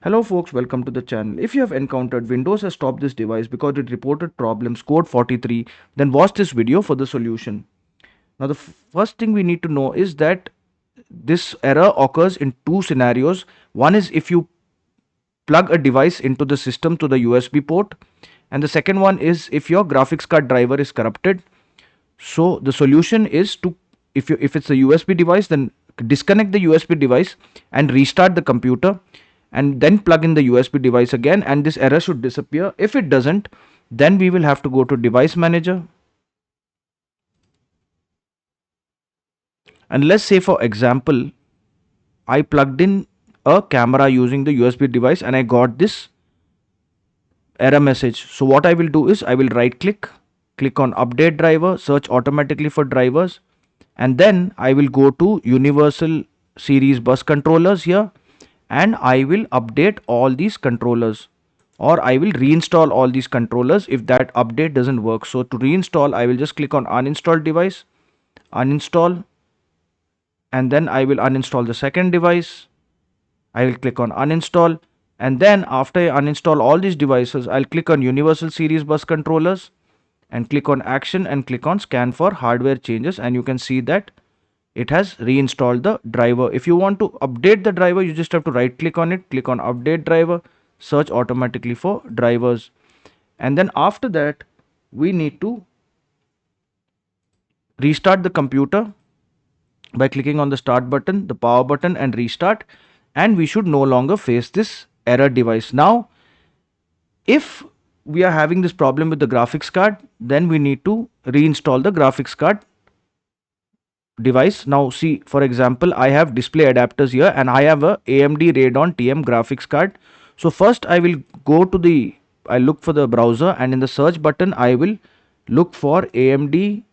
Hello folks, welcome to the channel. If you have encountered Windows has stopped this device because it reported problems code 43, then watch this video for the solution. Now the first thing we need to know is that this error occurs in two scenarios. One is if you plug a device into the system to the USB port, and the second one is if your graphics card driver is corrupted. So the solution is to, if it's a USB device, then disconnect the USB device and restart the computer, and then plug in the USB device again, and this error should disappear. If it doesn't, then we will have to go to device manager, and let's say for example I plugged in a camera using the USB device and I got this error message. So what I will do is I will right click on update driver, search automatically for drivers, and then I will go to universal series bus controllers here, and I will update all these controllers, or I will reinstall all these controllers if that update doesn't work. So to reinstall, I will just click on uninstall device, uninstall, and then I will uninstall the second device. I will click on uninstall, and then after I uninstall all these devices, I'll click on universal series bus controllers and click on action and click on scan for hardware changes, and you can see that it has reinstalled the driver. If you want to update the driver, you just have to right click on it, click on update driver, search automatically for drivers, and then after that we need to restart the computer by clicking on the start button, the power button, and restart, and we should no longer face this error device. Now if we are having this problem with the graphics card, then we need to reinstall the graphics card device. Now see, for example, I have display adapters here and I have a AMD Radeon TM graphics card. So first I will go to the, I look for the browser, and in the search button I will look for AMD.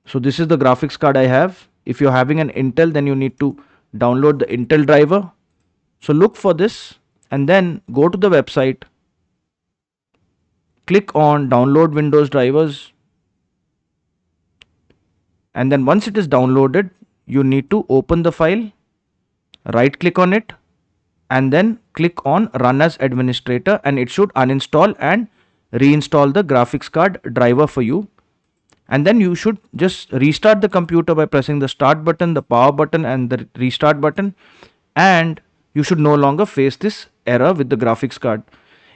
So this is the graphics card I have. If you're having an Intel, then you need to download the Intel driver. So look for this and then go to the website, click on download Windows drivers, and then once it is downloaded, you need to open the file, right click on it, and then click on run as administrator, and it should uninstall and reinstall the graphics card driver for you. And then you should just restart the computer by pressing the start button, the power button, and the restart button, and you should no longer face this error with the graphics card.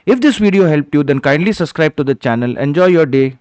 If this video helped you, then kindly subscribe to the channel. Enjoy your day.